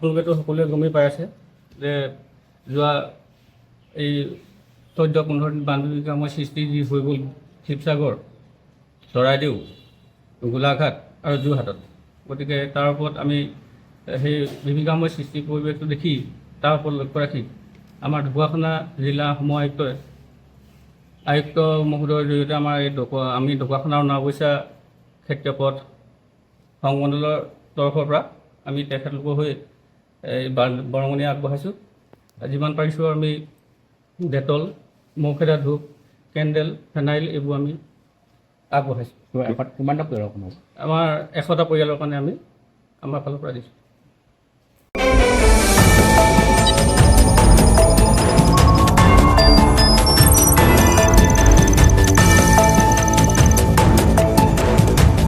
আপোনালোকেতো সকলোৱে গমেই পাই আছে যে যোৱা এই 14-15 দিন বান বিভীষিকাময় সৃষ্টি যি হৈ গ'ল শিৱসাগৰ, চৰাইদেউ, গোলাঘাট আৰু যোৰহাটত। গতিকে তাৰ ওপৰত আমি সেই বিভীষিকাময় সৃষ্টি পৰিৱেশটো দেখি তাৰ ওপৰত লক্ষ্য ৰাখি আমাৰ ঢকুৱাখানা জিলা সম আয়ুক্ত মহোদয়ৰ জৰিয়তে আমাৰ আমি ঢকুৱাখানা অনাবস্যা ক্ষেত্ৰপথ সংমণ্ডলৰ তৰফৰ পৰা আমি তেখেতলোকৰ হৈ এই বৰঙণি আগবঢ়াইছোঁ। যিমান পাৰিছোঁ আমি ডেটল, মহ খেদা ধূপ, কেণ্ডেল, ফেনাইল এইবোৰ আমি আগবঢ়াইছোঁ। কিমানটা পৰিয়ালৰ কাৰণে? আমাৰ 100টা পৰিয়ালৰ কাৰণে আমি আমাৰ ফালৰ পৰা দিছোঁ।